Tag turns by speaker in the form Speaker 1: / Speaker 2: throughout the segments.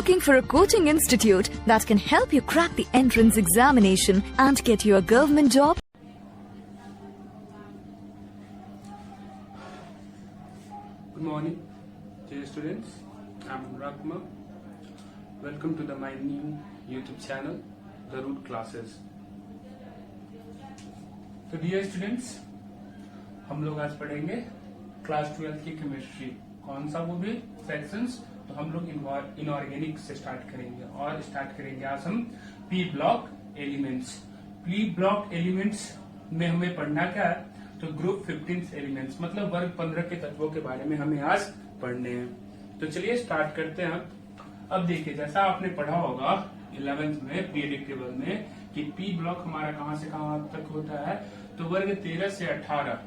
Speaker 1: looking for a coaching institute that can help you crack the entrance examination and get you a government job?
Speaker 2: Good morning, dear students. I'm Anurag Kumar. Welcome to my new YouTube channel, The Root Classes. तो dear students, हम लोग आज पढ़ेंगे class 12 की chemistry. कौन सा? वो भी फ्रैक्शंस। तो हम लोग इनऑर्गेनिक से स्टार्ट करेंगे और स्टार्ट करेंगे आज हम P block elements. P block elements में हमें पढ़ना क्या है? तो ग्रुप 15 एलिमेंट्स मतलब वर्ग 15 के तत्वों के बारे में हमें आज पढ़ने हैं। तो चलिए स्टार्ट करते हैं। अब देखिए, जैसा आपने पढ़ा होगा 11th में पीरियडिक टेबल में कि पी ब्लॉक हमारा कहां से कहां तक होता है, तो वर्ग 13 से 18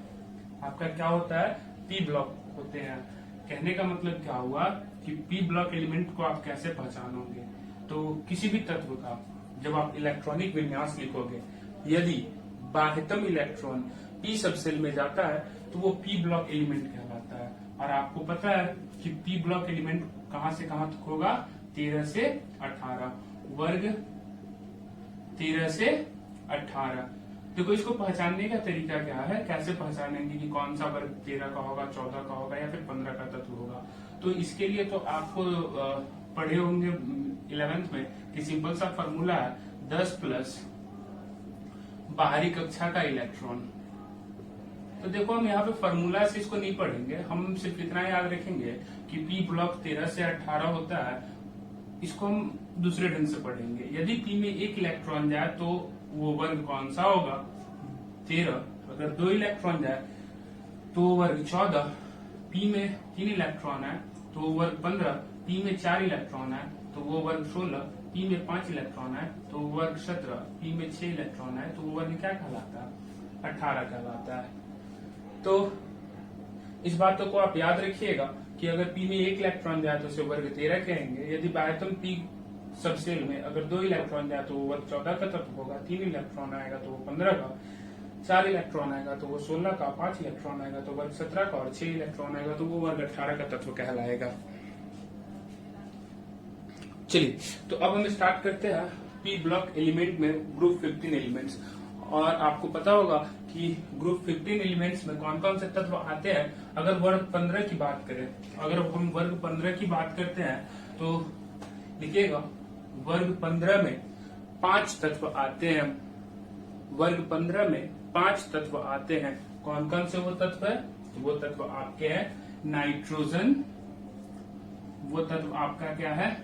Speaker 2: आपका क्या होता है? पी ब्लॉक होते हैं। कहने का मतलब क्या हुआ कि पी ब्लॉक एलिमेंट को आप कैसे पहचानोगे? तो किसी भी तत्व का जब आप इलेक्ट्रॉनिक विन्यास लिखोगे, यदि बाह्यतम इलेक्ट्रॉन पी सबसेल में जाता है तो वो पी ब्लॉक एलिमेंट कहलाता है। और आपको पता है कि पी ब्लॉक एलिमेंट कहां से कहां तक होगा? 13 से 18, वर्ग 13 से 18। देखो, इसको पहचानने का तरीका क्या है? कैसे पहचानेंगे कि कौन सा वर्ग 13 का होगा, 14 का होगा या फिर 15 का तत्व होगा? तो इसके लिए तो आपको पढ़े होंगे 11th में कि सिंपल सा फॉर्मूला है 10 प्लस बाहरी कक्षा का इलेक्ट्रॉन। तो देखो, हम यहाँ पे फॉर्मूला से इसको नहीं पढ़ेंगे, हम सिर्फ इतना याद रखेंगे कि पी ब्लॉक 13 से 18 होता है। इसको हम दूसरे ढंग से पढ़ेंगे। यदि पी में एक इलेक्ट्रॉन जाए तो वो वर्ग कौन सा होगा? 13। अगर 2 इलेक्ट्रॉन जाए तो वर्ग 14। पी में 3 इलेक्ट्रॉन है तो वो वर्ग 15। पी में 4 इलेक्ट्रॉन है तो वो वर्ग 16। पी में 5 इलेक्ट्रॉन है तो वो वर्ग 17। पी में 6 इलेक्ट्रॉन है तो वो वर्ग क्या कहलाता है? 18 कहलाता है। तो इस बातों को आप याद रखिएगा कि अगर पी में 1 इलेक्ट्रॉन जाए तो उसे वर्ग 13 कहेंगे। यदि बाह्यतम पी सबसेल में अगर 2 इलेक्ट्रॉन जाए तो वो वर्ग 14 का तत्व होगा। 3 इलेक्ट्रॉन आएगा तो वो 15 का। 4 इलेक्ट्रॉन आएगा तो वो 16 का। 5 इलेक्ट्रॉन आएगा तो वर्ग 17 का। और 6 इलेक्ट्रॉन आएगा तो वो वर्ग 18 का तत्व कहलाएगा। चलिए, तो अब हम स्टार्ट करते हैं पी ब्लॉक एलिमेंट में ग्रुप 15 एलिमेंट्स। और आपको पता होगा कि ग्रुप 15 एलिमेंट्स में कौन कौन से तत्व आते हैं। अगर वर्ग 15 की बात करें, अगर हम वर्ग 15 की बात करते हैं तो लिखिएगा वर्ग 15 में 5 तत्व आते हैं। वर्ग 15 में 5 तत्व आते हैं। कौन कौन से वो तत्व है? तो वो तत्व आपके हैं नाइट्रोजन। वो तत्व आपका क्या है?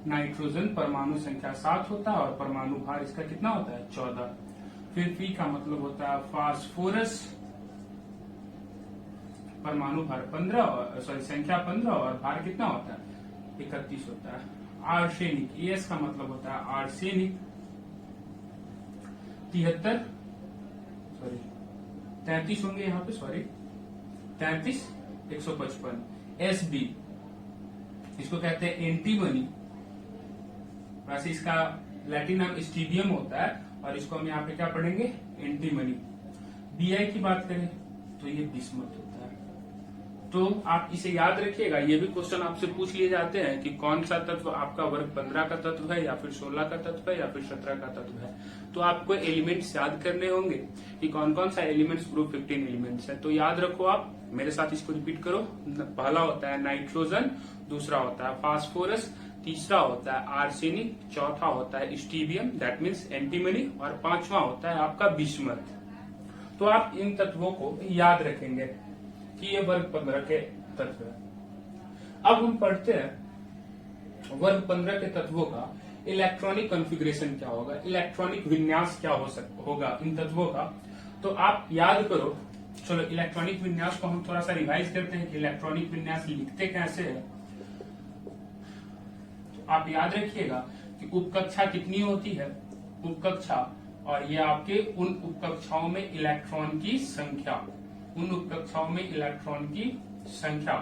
Speaker 2: नाइट्रोजन। परमाणु संख्या 7 होता है और परमाणु भार इसका कितना होता है? 14। फिर पी का मतलब होता है फास्फोरस। परमाणु भार 15 और संख्या 15 और भार कितना होता है? 31 होता है। आर्सेनिक। एस का मतलब होता है आर्सेनिक। 33 होंगे यहाँ पे, 33 155। एस बी, इसको कहते हैं एंटीमनी। वैसे इसका लैटिन नाम स्टीबियम होता है और इसको हम यहाँ पे क्या पढ़ेंगे? एंटीमनी। बीआई की बात करें तो ये बिस्मथ होता है। तो आप इसे याद रखिएगा। ये भी क्वेश्चन आपसे पूछ लिए जाते हैं कि कौन सा तत्व आपका वर्ग 15 का तत्व है या फिर 16 का तत्व है या फिर 17 का तत्व है। तो आपको एलिमेंट्स याद करने होंगे कि कौन कौन सा एलिमेंट्स ग्रुप 15 एलिमेंट्स है। तो याद रखो, आप मेरे साथ इसको रिपीट करो। पहला होता है नाइट्रोजन, दूसरा होता है फास्फोरस, तीसरा होता है आर्सेनिक, चौथा होता है स्टीबियम दैट मीन्स एंटीमनी, और 5वां होता है आपका बिस्मथ। तो आप इन तत्वों को याद रखेंगे कि ये वर्ग 15 के तत्व है। अब हम पढ़ते हैं वर्ग 15 के तत्वों का इलेक्ट्रॉनिक कॉन्फ़िगरेशन क्या होगा, इलेक्ट्रॉनिक विन्यास क्या होगा इन तत्वों का। तो आप याद करो। चलो, इलेक्ट्रॉनिक विन्यास को हम थोड़ा सा रिवाइज करते हैं कि इलेक्ट्रॉनिक विन्यास लिखते कैसे है। तो आप याद रखिएगा कि उपकक्षा कितनी होती है? उपकक्षा, और ये आपके उन उपकक्षाओं में इलेक्ट्रॉन की संख्या, उन उपकक्षाओं में इलेक्ट्रॉन की संख्या।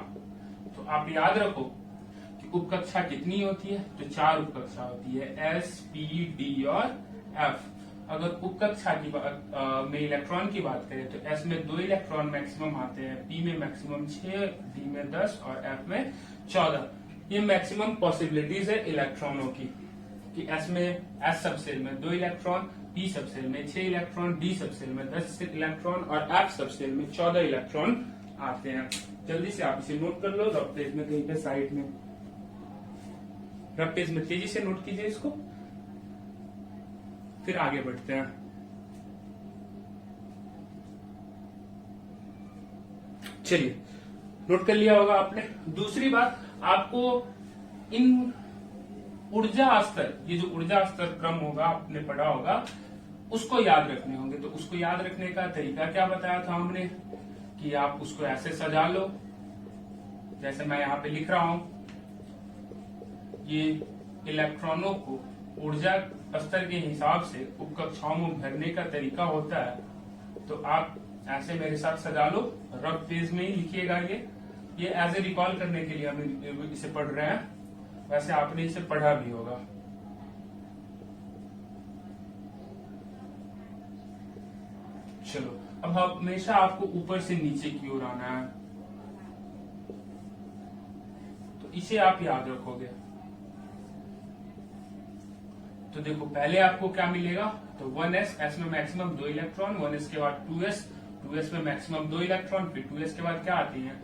Speaker 2: तो आप याद रखो कि उपकक्षा कितनी होती है? तो 4 उपकक्षा होती है, एस, पी, डी और एफ। अगर उपकक्षा की में इलेक्ट्रॉन की बात करें तो एस में 2 इलेक्ट्रॉन मैक्सिमम आते हैं, पी में मैक्सिमम 6, डी में 10 और एफ में 14। ये मैक्सिमम पॉसिबिलिटीज है इलेक्ट्रॉनों की, कि एस में एस सब सेल में 2 इलेक्ट्रॉन, पी सब सेल में 6 इलेक्ट्रॉन, डी सब सेल में 10 इलेक्ट्रॉन और एफ सब सेल में 14 इलेक्ट्रॉन आते हैं। जल्दी से आप इसे नोट कर लो रफ पेज में, कहीं पे साइड में रफ पेज में तेजी से नोट कीजिए इसको, फिर आगे बढ़ते हैं। चलिए, नोट कर लिया होगा आपने। दूसरी बात, आपको इन ऊर्जा स्तर, ये जो ऊर्जा स्तर क्रम होगा आपने पढ़ा होगा, उसको याद रखने होंगे। तो उसको याद रखने का तरीका क्या बताया था हमने, कि आप उसको ऐसे सजा लो, जैसे मैं यहाँ पे लिख रहा हूं, ये इलेक्ट्रॉनों को ऊर्जा स्तर के हिसाब से उपकक्षाओं में भरने का तरीका होता है। तो आप ऐसे मेरे साथ सजा लो, रफ पेज में ही लिखिएगा। ये एज ए रिकॉल करने के लिए हम इसे पढ़ रहे हैं, वैसे आपने इसे पढ़ा भी होगा। चलो, अब हमेशा आपको ऊपर से नीचे की ओर आना है, तो इसे आप याद रखोगे। तो देखो, पहले आपको क्या मिलेगा, तो 1s, s में मैक्सिमम 2 इलेक्ट्रॉन, 1s के बाद 2s, 2s में मैक्सिमम 2 इलेक्ट्रॉन, फिर 2s के बाद क्या आती है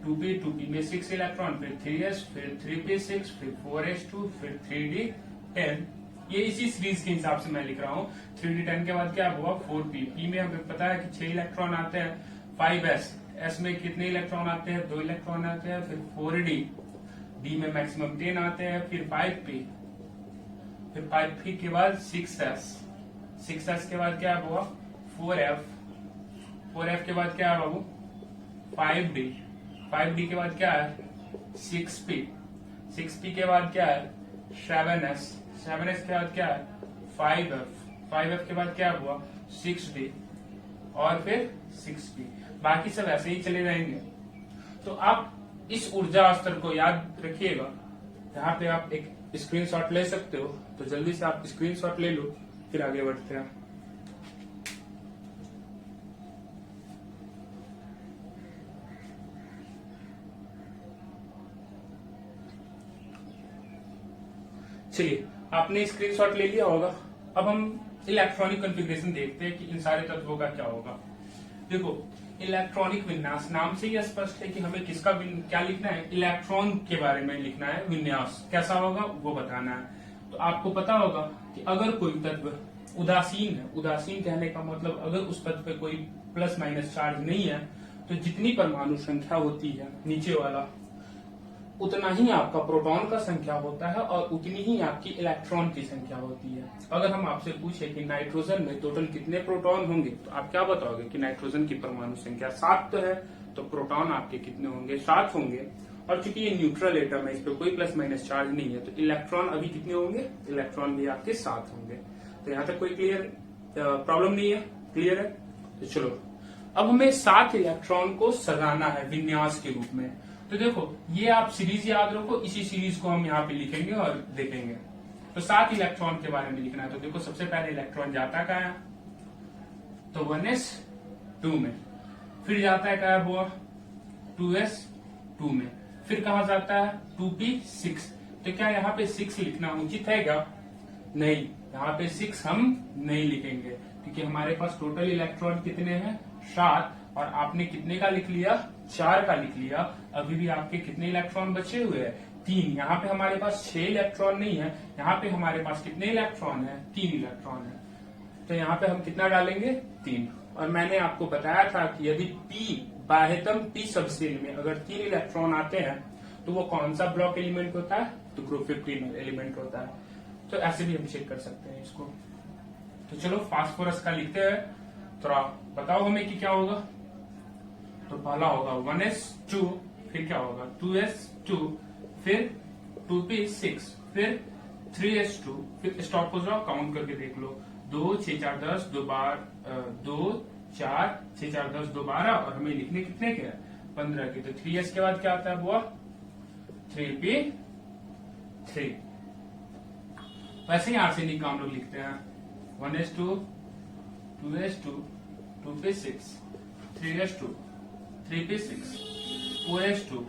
Speaker 2: 2p, 2p में 6 इलेक्ट्रॉन, फिर 3s, फिर 3p 6, फिर 4s2, फिर 3d 10। ये इसी सीरीज के हिसाब से मैं लिख रहा हूँ। 3d 10 के बाद क्या हुआ 4p, p में हमें पता है कि 6 इलेक्ट्रॉन आते हैं। 5s, s में कितने इलेक्ट्रॉन आते हैं 2 इलेक्ट्रॉन आते हैं। फिर 4d, d में मैक्सिमम 10 आते हैं। फिर 5p, फिर 5p के बाद 6s, 6s के बाद क्या हुआ 4f, 4f के बाद क्या है बाबू 5d, 5d के बाद क्या है 6p, 6p के बाद क्या है 7s, 7s के बाद क्या है 5f, 5f के बाद क्या हुआ 6d और फिर 6p। बाकी सब ऐसे ही चले जाएंगे। तो आप इस ऊर्जा स्तर को याद रखिएगा। यहाँ पे आप एक स्क्रीनशॉट ले सकते हो, तो जल्दी से आप स्क्रीनशॉट ले लो, फिर आगे बढ़ते हैं। चलिए, आपने स्क्रीनशॉट ले लिया होगा। अब हम इलेक्ट्रॉनिक कॉन्फ़िगरेशन देखते हैं कि इन सारे तत्वों का क्या होगा। देखो, इलेक्ट्रॉनिक विन्यास, नाम से ही स्पष्ट है कि हमें किसका क्या लिखना है, इलेक्ट्रॉन के बारे में लिखना है। विन्यास कैसा होगा वो बताना है। तो आपको पता होगा कि अगर कोई तत्व उदासीन है, उदासीन कहने का मतलब अगर उस तत्व पे कोई प्लस माइनस चार्ज नहीं है, तो जितनी परमाणु संख्या होती है नीचे वाला, उतना ही आपका प्रोटॉन का संख्या होता है और उतनी ही आपकी इलेक्ट्रॉन की संख्या होती है। अगर हम आपसे पूछे कि नाइट्रोजन में टोटल कितने प्रोटॉन होंगे, तो आप क्या बताओगे कि नाइट्रोजन की परमाणु संख्या 7 तो है, तो प्रोटॉन आपके कितने होंगे 7 होंगे। और चूंकि ये न्यूट्रल एटम है, इस पर कोई प्लस माइनस चार्ज नहीं है, तो इलेक्ट्रॉन अभी कितने होंगे, इलेक्ट्रॉन भी आपके 7 होंगे। तो यहाँ तक कोई क्लियर प्रॉब्लम नहीं है, क्लियर है। तो चलो, अब हमें 7 इलेक्ट्रॉन को सजाना है विन्यास के रूप में। तो देखो, ये आप सीरीज याद रखो, इसी सीरीज को हम यहाँ पे लिखेंगे और देखेंगे। तो 7 इलेक्ट्रॉन के बारे में लिखना है। तो देखो, सबसे पहले इलेक्ट्रॉन जाता है कहाँ, तो 1s 2 में, फिर जाता है कहाँ हुआ 2s 2 में, फिर कहा जाता है 2p 6। तो क्या यहाँ पे 6 लिखना उचित है क्या, नहीं, यहाँ पे 6 हम नहीं लिखेंगे, क्योंकि हमारे पास टोटल इलेक्ट्रॉन कितने हैं 7, और आपने कितने का लिख लिया 4 का लिख लिया। अभी भी आपके कितने इलेक्ट्रॉन बचे हुए हैं 3। यहाँ पे हमारे पास 6 इलेक्ट्रॉन नहीं है, यहाँ पे हमारे पास कितने इलेक्ट्रॉन है 3 इलेक्ट्रॉन है। तो यहाँ पे हम कितना डालेंगे 3। और मैंने आपको बताया था कि यदि p बाह्यतम p सबसेल में अगर 3 इलेक्ट्रॉन आते हैं, तो वो कौन सा ब्लॉक एलिमेंट होता है, तो ग्रुप 15 एलिमेंट होता है। तो ऐसे भी हम चेक कर सकते हैं इसको। तो चलो, फास्फोरस का लिखते हैं, थोड़ा बताओ हमें कि क्या होगा। तो पहला होगा 1s2, फिर क्या होगा 2s2, फिर 2p 6, फिर 3s2, फिर स्टॉप हो जाओ, काउंट करके देख लो, 2 6 4 10, 2 4 6 4 10 2 12, और हमें लिखने कितने के 15 के। तो 3s के बाद क्या आता है बुआ 3p 3। वैसे ही आर्सेनिक का हम लोग लिखते हैं 1s2, 2s2, 2p 6, 3s2, 3p 6, 4s2,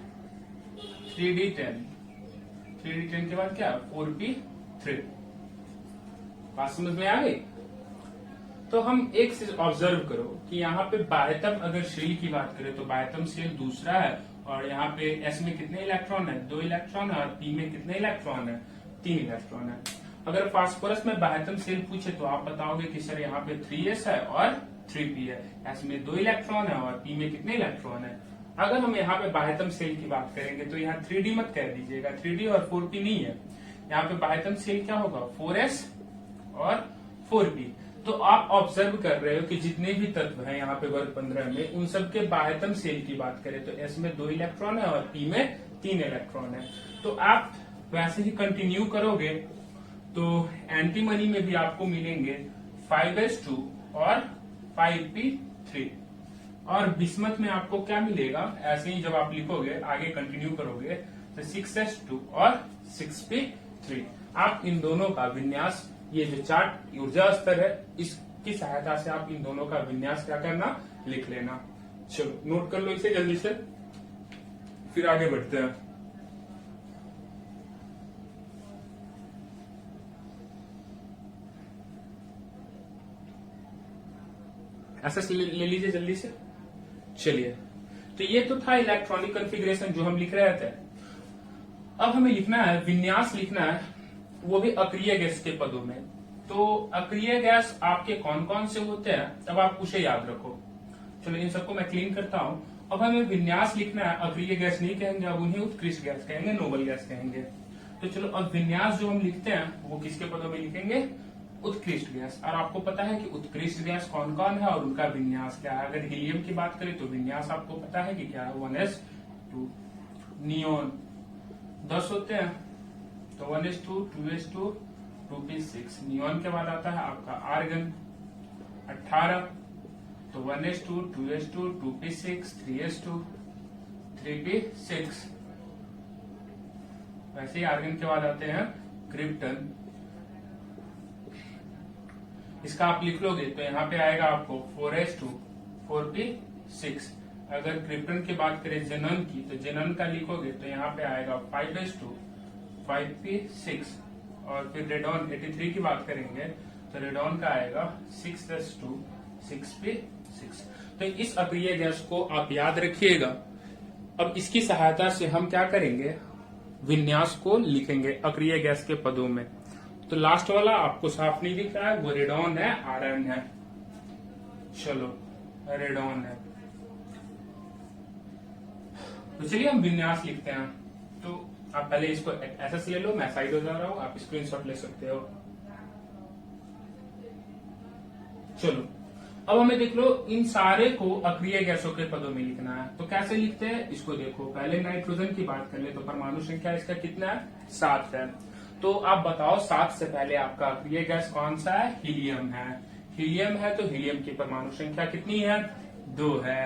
Speaker 2: 3d 10, 3d10 के बाद क्या 4p3। बात समझ में आ गई। तो हम एक चीज ऑब्जर्व करो कि यहाँ पे बाह्यतम अगर शेल की बात करें तो बाह्यतम शेल दूसरा है, और यहाँ पे एस में कितने इलेक्ट्रॉन है 2 इलेक्ट्रॉन है, और पी में कितने इलेक्ट्रॉन है 3 इलेक्ट्रॉन है। अगर फास्फोरस में बाह्यतम शेल पूछे तो आप बताओगे कि सर यहाँ पे 3s है और 3p है, एस में 2 इलेक्ट्रॉन है और पी में कितने इलेक्ट्रॉन है। अगर हम यहाँ पे बाह्यतम शेल की बात करेंगे तो यहाँ 3d मत कह दीजिएगा, 3d और 4p नहीं है। यहाँ पे बाह्यतम शेल क्या होगा 4s और 4p। तो आप ऑब्जर्व कर रहे हो कि जितने भी तत्व हैं यहाँ पे वर्ग 15 में, उन सब के बाह्यतम शेल की बात करें तो एस में 2 इलेक्ट्रॉन है और पी में 3 इलेक्ट्रॉन है। तो आप वैसे ही कंटिन्यू करोगे तो एंटीमनी में भी आपको मिलेंगे 5s2 और 5p3, और बिस्मथ में आपको क्या मिलेगा, ऐसे ही जब आप लिखोगे आगे कंटिन्यू करोगे तो 6s2 और 6p3। आप इन दोनों का विन्यास, ये जो चार्ट ऊर्जा स्तर है, इसकी सहायता से आप इन दोनों का विन्यास क्या करना लिख लेना। चलो नोट कर लो इसे जल्दी से, फिर आगे बढ़ते हैं। ऐसा ले लीजिए जल्दी से। चलिए, तो ये तो था इलेक्ट्रॉनिक कॉन्फ़िगरेशन जो हम लिख रहे थे। अब हमें लिखना है विन्यास, लिखना है वो भी अक्रिय गैस के पदों में। तो अक्रिय गैस आपके कौन कौन से होते हैं, अब आप उसे याद रखो। चलो इन सबको मैं क्लीन करता हूं। अब हमें विन्यास लिखना है, अक्रिय गैस नहीं कहेंगे, अब उन्हें उत्कृष्ट गैस कहेंगे, नोबल गैस कहेंगे। तो चलो अब विन्यास जो हम लिखते हैं वो किसके पदों में लिखेंगे, उत्कृष्ट गैस। और आपको पता है कि उत्कृष्ट गैस कौन कौन है और उनका विन्यास क्या है। अगर हीलियम की बात करें तो विन्यास आपको पता है कि क्या है 1s2। नियोन 10 होते हैं तो 1s2, 2s2, 2p6। नियोन के बाद आता है आपका आर्गन 18, तो 1s2, 2s2, 2p6, 3s2, 3p6। वैसे ही आर्गन के बाद आते हैं क्रिप्टन। इसका आप लिख लोगे तो यहाँ पे आएगा आपको 4s2, 4p6। अगर क्रिप्टन की बात करें जेनन की, तो जेनन का लिखोगे तो यहाँ पे आएगा 5s2, 5p6। और फिर रेडॉन 83 की बात करेंगे तो रेडॉन का आएगा 6s2, 6p6। तो इस अक्रिय गैस को आप याद रखिएगा। अब इसकी सहायता से हम क्या करेंगे, विन्यास को लिखेंगे अक्रिय गैस के पदों में। तो लास्ट वाला आपको साफ नहीं दिख रहा है, वो रेडॉन है, आयरन है। चलो रेडॉन है। तो चलिए हम विन्यास लिखते हैं। तो आप पहले इसको ऐसा से ले लो, मैं साइड हो जा रहा हूं, आप स्क्रीनशॉट ले सकते हो। चलो अब हमें देख लो इन सारे को अक्रिय गैसों के पदों में लिखना है। तो कैसे लिखते हैं इसको देखो। पहले नाइट्रोजन की बात कर ले तो परमाणु संख्या इसका कितना है 7 है। तो आप बताओ 7 से पहले आपका अक्रिय गैस कौन सा है, हीलियम है। हीलियम है तो हीलियम की परमाणु संख्या कितनी है 2 है।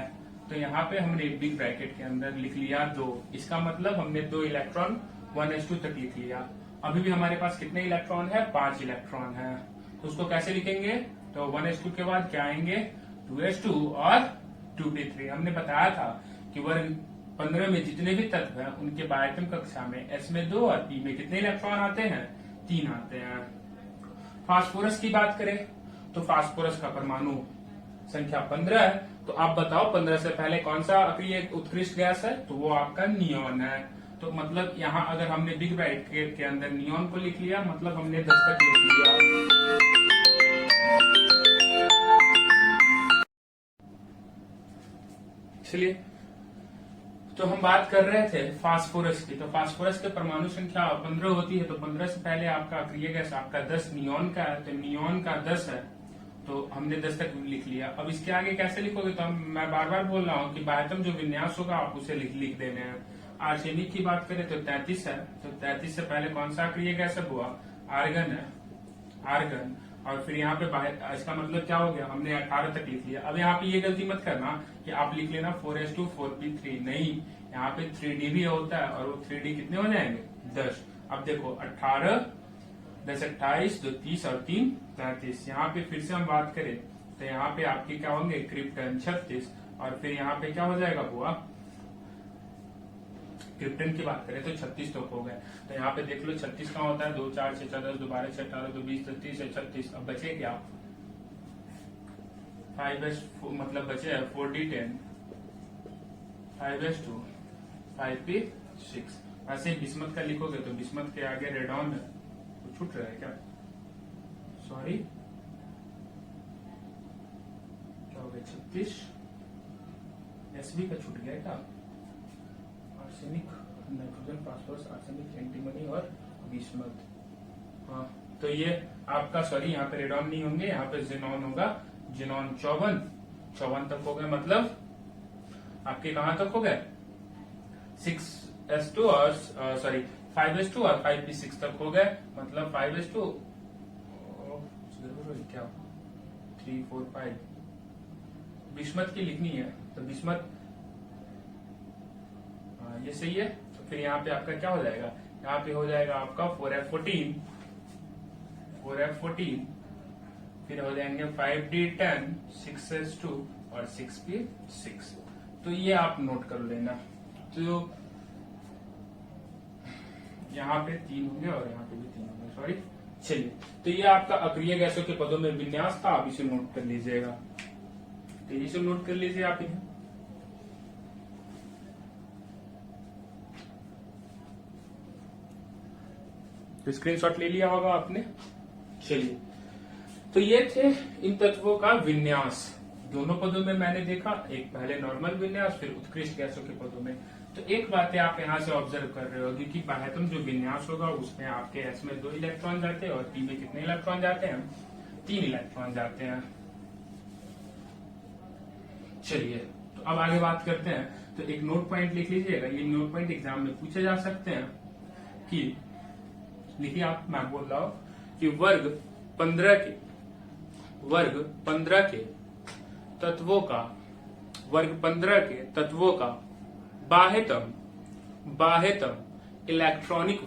Speaker 2: तो यहाँ पे हमने बिग ब्रैकेट के अंदर लिख लिया 2। इसका मतलब हमने 2 इलेक्ट्रॉन 1s2 तक लिख लिया। अभी भी हमारे पास कितने इलेक्ट्रॉन है 5 इलेक्ट्रॉन है। तो उसको कैसे लिखेंगे, तो 1s2 के बाद क्या आएंगे 2s2 और 2p3। हमने बताया था कि वर्ग 15 में जितने भी तत्व हैं उनके बाह्यतम कक्षा में s में 2 और p में कितने इलेक्ट्रॉन आते हैं 3 आते हैं। फास्फोरस की बात करें तो फास्फोरस का परमाणु संख्या 15 है। तो आप बताओ 15 से पहले कौन सा अक्रिय उत्कृष्ट गैस है, तो वो आपका नियोन है। तो मतलब यहाँ अगर हमने बिग ब्रैकेट के अंदर नियोन को लिख लिया, मतलब हमने 10 तक लिख लिया। चलिए, तो हम बात कर रहे थे फास्फोरस की। तो फास्फोरस के परमाणु संख्या 15 होती है। तो 15 से पहले आपका अक्रिय गैस आपका 10 नियोन का है। तो नियोन का 10 है, तो हमने 10 तक लिख लिया। अब इसके आगे कैसे लिखोगे, तो मैं बार बार बोल रहा हूँ कि बाह्यतम जो विन्यास होगा आप उसे लिख देने हैं। आर्सेनिक की बात करें तो 33 है। तो 33 से पहले कौन सा अक्रिय गैस है, हुआ आर्गन है, आर्गन। और फिर यहाँ पे इसका मतलब क्या हो गया, हमने 18 तक लिख लिया। अब यहाँ पे ये गलती मत करना कि आप लिख लेना 4s2 4p3, नहीं, यहाँ पे 3d भी होता है और वो 3d कितने हो जाएंगे 10। अब देखो 18, 10 28, 2 30 और 3 33। यहाँ पे फिर से हम बात करें तो यहाँ पे आपके क्या होंगे क्रिप्टन 36, और फिर यहाँ पे क्या हो जाएगा बुआ क्रिप्टन की बात करें तो 36 तक हो गए। तो यहाँ पे देख लो 36 कहाँ होता है, 2 4 6 14 2 12 6 18 2 20 30 36। अब बचे क्या, 5s मतलब बचे 4d10 5s2 5p6। ऐसे बिस्मत का लिखोगे तो बिस्मत के आगे रेडॉन छूट रहा है क्या, सॉरी क्या हो गया 36, एसबी का छूट गया क्या, arsenic nitrogen phosphorus arsenic antimony और बिस्मत। हाँ तो ये आपका सॉरी यहाँ पे रेडॉन नहीं होंगे, यहाँ पे जेनॉन होगा, जेनॉन 54 तक हो गए, मतलब आपके कहां तक हो गए 6s2 और सॉरी 5s2 और 5p6 तक हो गए, मतलब 5s2 क्या 3 4 5 बिस्मत की लिखनी है तो बिस्मत ये सही है। तो फिर यहाँ पे आपका क्या हो जाएगा, यहाँ पे हो जाएगा आपका 4f14 फिर हो जाएंगे 5d10 6s2 और 6p6। तो ये आप नोट कर लेना। तो यहाँ पे 3 होंगे और यहाँ पे भी 3 होंगे, सॉरी। चलिए तो ये आपका अक्रिय गैसों के पदों में विन्यास था, आप इसे नोट कर लीजिएगा, तेजी से नोट कर लीजिए आप इन्हें। तो स्क्रीनशॉट ले लिया होगा आपने। चलिए तो ये थे इन तत्वों का विन्यास। दोनों पदों में मैंने देखा, एक पहले नॉर्मल विन्यास फिर उत्कृष्ट गैसों के पदों में। तो एक बात आप यहाँ से ऑब्जर्व कर रहे होगी कि बाह्यतम जो विन्यास होगा उसमें आपके एस में 2 इलेक्ट्रॉन जाते हैं और पी में कितने इलेक्ट्रॉन जाते हैं, 3 इलेक्ट्रॉन जाते हैं। चलिए तो अब आगे बात करते हैं। तो एक नोट पॉइंट लिख लीजिएगा, ये नोट पॉइंट एग्जाम में पूछे जा सकते हैं कि लिखिए आप, मैं बोल रहा हूं कि वर्ग 15 के तत्वों का बाह्यतम इलेक्ट्रॉनिक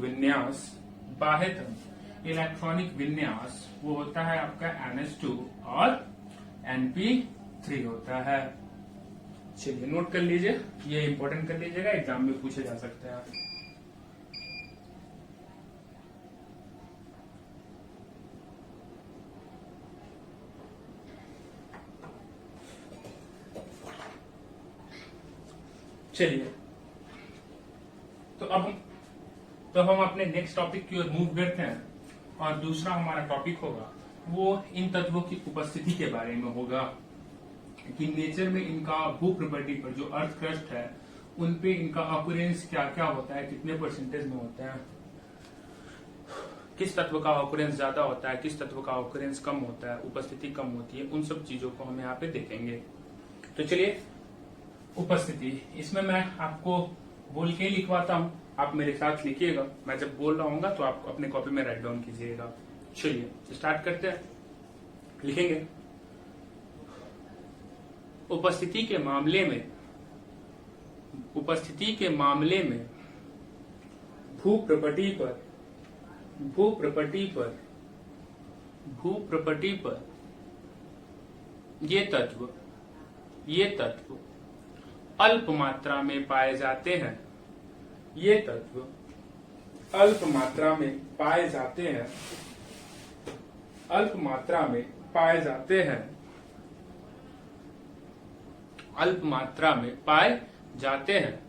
Speaker 2: विन्यास वो होता है आपका NH2 और NP3 होता है। चलिए नोट कर लीजिए, ये इंपॉर्टेंट कर लीजिएगा, एग्जाम में पूछे जा सकते हैं। चलिए तो अब हम अपने नेक्स्ट टॉपिक की ओर मूव करते हैं और दूसरा हमारा टॉपिक होगा वो इन तत्वों की उपस्थिति के बारे में होगा कि नेचर में इनका भू प्रॉपर्टी पर जो अर्थ क्रस्ट है उन पे इनका ऑकुरेंस क्या क्या होता है, कितने परसेंटेज में होता है, किस तत्व का ऑकुरेंस ज्यादा होता है, किस तत्व का ऑकुरेंस कम होता है, उपस्थिति कम होती है, उन सब चीजों को हम यहाँ पे देखेंगे। तो चलिए उपस्थिति, इसमें मैं आपको बोल के लिखवाता हूं, आप मेरे साथ लिखिएगा, मैं जब बोल रहा हूँ तो आप अपने कॉपी में राइट डाउन कीजिएगा। चलिए स्टार्ट करते हैं, लिखेंगे। उपस्थिति के मामले में भू प्रॉपर्टी पर ये तत्व अल्प मात्रा में पाए जाते हैं। ये तत्व अल्प मात्रा में पाए जाते हैं।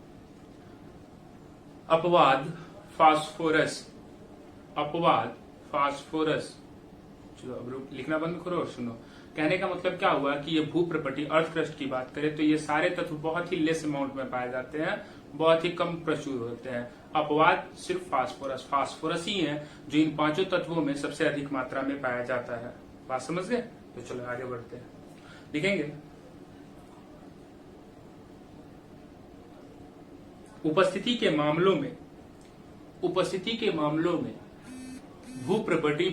Speaker 2: अपवाद फास्फोरस। चलो अब लिखना बंद करो और सुनो। कहने का मतलब क्या हुआ कि ये भू प्रॉपर्टी अर्थ क्रस्ट की बात करें तो ये सारे तत्व बहुत ही लेस अमाउंट में पाए जाते हैं, बहुत ही कम प्रचुर होते हैं। अपवाद सिर्फ फास्फोरस ही है जो इन 5 तत्वों में सबसे अधिक मात्रा में पाया जाता है। बात समझ गए? तो चलो आगे बढ़ते हैं, लिखेंगे। उपस्थिति के मामलों में भू प्रॉपर्टी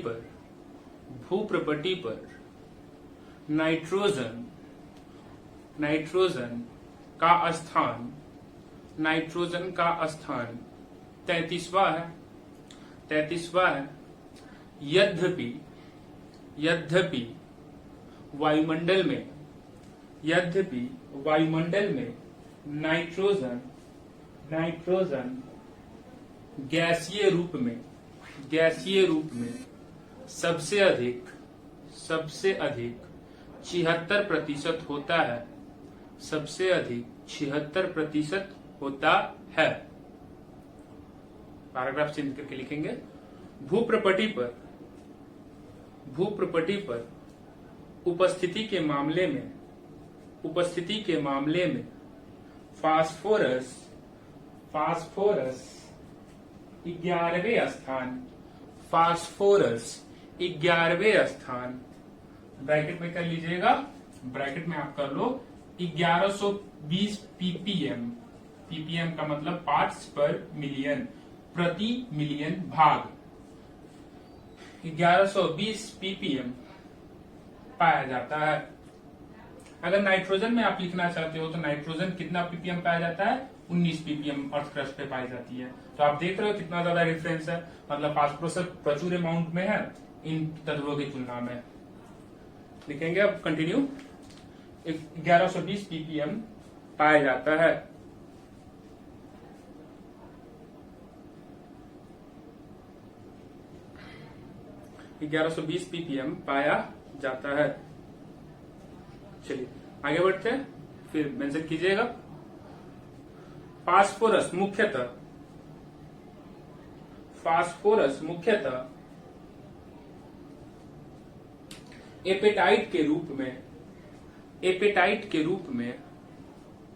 Speaker 2: पर नाइट्रोजन का स्थान 33वां है। यद्यपि वायुमंडल में नाइट्रोजन गैसीय रूप में सबसे अधिक 76% होता है, सबसे अधिक 76% होता है। पैराग्राफ चेंज करके लिखेंगे, भूप्रपटी पर उपस्थिति के मामले में फास्फोरस 11वें स्थान, ब्रैकेट में कर लीजिएगा, ब्रैकेट में आप कर लो 1120 ppm, ppm का मतलब पार्ट्स पर मिलियन, प्रति मिलियन भाग, 1120 ppm पाया जाता है। अगर नाइट्रोजन में आप लिखना चाहते हो तो नाइट्रोजन कितना ppm पाया जाता है, 19 ppm अर्थ क्रस्ट पे पाई जाती है। तो आप देख रहे हो कितना ज्यादा डिफरेंस है, मतलब फास्फोरस प्रचुर अमाउंट में है इन तत्वों की तुलना में। लिखेंगे अब कंटिन्यू, 1120 ppm पाया जाता है। ppm पाया जाता है। चलिए आगे बढ़ते हैं, फिर मेंशन कीजिएगा। फास्फोरस मुख्यतः एपेटाइट के रूप में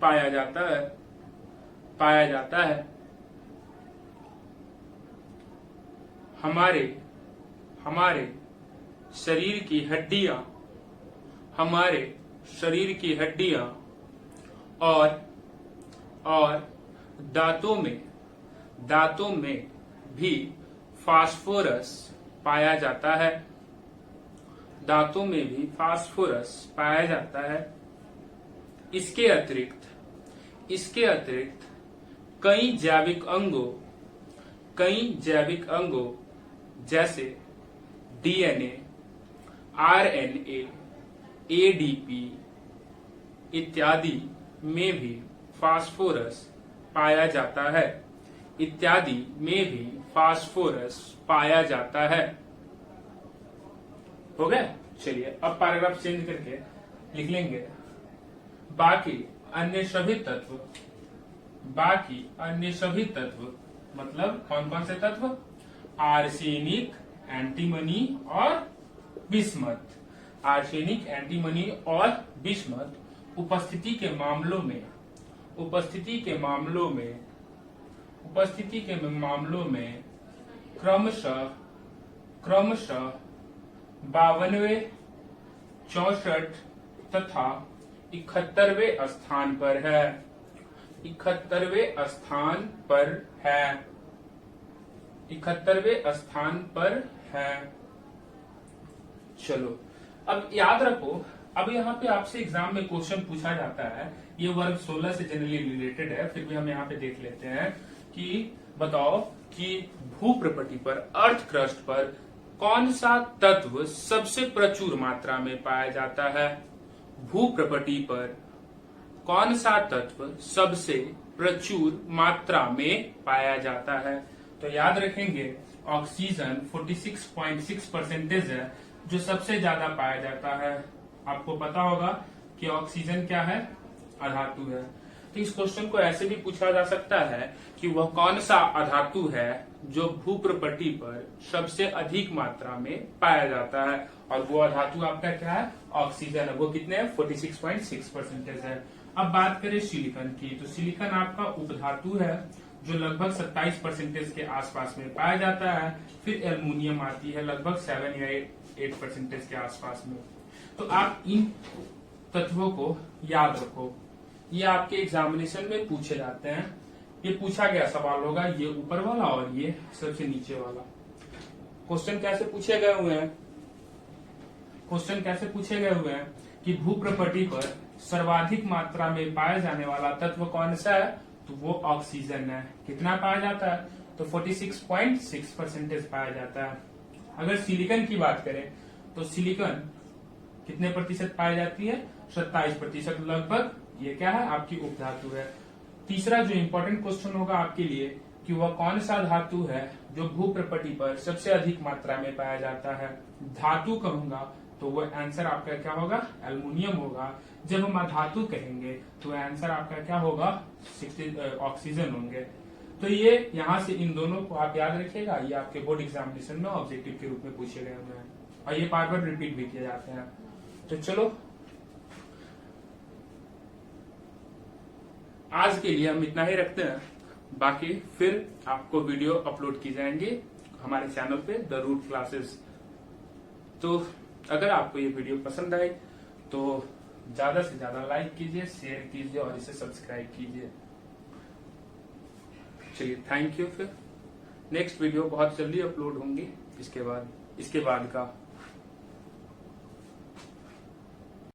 Speaker 2: पाया जाता है। हमारे शरीर की हड्डियां और दांतों में भी फास्फोरस पाया जाता है। इसके अतिरिक्त कई जैविक अंगों जैसे डीएनए, आरएनए, एडीपी इत्यादि में भी फास्फोरस पाया जाता है। हो गया। चलिए अब पैराग्राफ चेंज करके लिख लेंगे, बाकी अन्य सभी तत्व मतलब कौन कौन से तत्व, आर्सेनिक, एंटीमनी और बिस्मथ उपस्थिति के मामलों में क्रमशः 52वें, 64 तथा 71वें स्थान पर है। चलो अब याद रखो, अब यहाँ पे आपसे एग्जाम में क्वेश्चन पूछा जाता है, ये वर्ग 16 से जनरली रिलेटेड है, फिर भी हम यहाँ पे देख लेते हैं कि बताओ कि भूप्रपटी पर, अर्थ क्रस्ट पर कौन सा तत्व सबसे प्रचुर मात्रा में पाया जाता है। भूप्रपटी पर कौन सा तत्व सबसे प्रचुर मात्रा में पाया जाता है। तो याद रखेंगे ऑक्सीजन 46.6% है जो सबसे ज्यादा पाया जाता है। आपको पता होगा कि ऑक्सीजन क्या है, अधातु है। तो इस क्वेश्चन को ऐसे भी पूछा जा सकता है कि वह कौन सा अधातु है जो भूप्रपटी पर सबसे अधिक मात्रा में पाया जाता है, और वो अधातु आपका क्या है, ऑक्सीजन है। वो कितने है, 46.6% है। अब बात करें सिलिकॉन की, तो सिलिकॉन आपका उपधातु है जो लगभग 27% के आसपास में पाया जाता है। फिर एल्युमिनियम आती है लगभग 7 या 8% के आसपास में। तो आप इन तत्वों को याद रखो, ये आपके एग्जामिनेशन में पूछे जाते हैं। ये पूछा गया सवाल होगा, ये ऊपर वाला और ये सबसे नीचे वाला। क्वेश्चन कैसे पूछे गए हुए हैं कि भूप्रपटी पर सर्वाधिक मात्रा में पाया जाने वाला तत्व कौन सा है, तो वो ऑक्सीजन है। कितना पाया जाता है, तो 46.6% पाया जाता है। अगर सिलिकॉन की बात करें तो सिलिकॉन कितने प्रतिशत पाई जाती है, 27% लगभग। ये क्या है, आपकी उपधातु है। तीसरा जो इम्पोर्टेंट क्वेश्चन होगा आपके लिए कि वह कौन सा धातु है जो भूप्रपटि पर सबसे अधिक मात्रा में पाया जाता है। धातु कहूंगा तो वो आंसर आपका क्या होगा, एल्युमिनियम होगा। जब हम अधातु कहेंगे तो आंसर आपका क्या होगा, ऑक्सीजन होंगे। तो ये यहाँ से इन दोनों को आप याद रखिएगा, ये आपके बोर्ड एग्जामिनेशन में ऑब्जेक्टिव के रूप में पूछे गए हुए हैं और ये बार बार रिपीट भी किए जाते हैं। तो चलो आज के लिए हम इतना ही रखते हैं, बाकी फिर आपको वीडियो अपलोड की जाएंगी हमारे चैनल पे द रूट क्लासेस। तो अगर आपको ये वीडियो पसंद आए तो ज्यादा से ज्यादा लाइक कीजिए, शेयर कीजिए और इसे सब्सक्राइब कीजिए। चलिए थैंक यू। फिर नेक्स्ट वीडियो बहुत जल्दी अपलोड होंगी इसके बाद का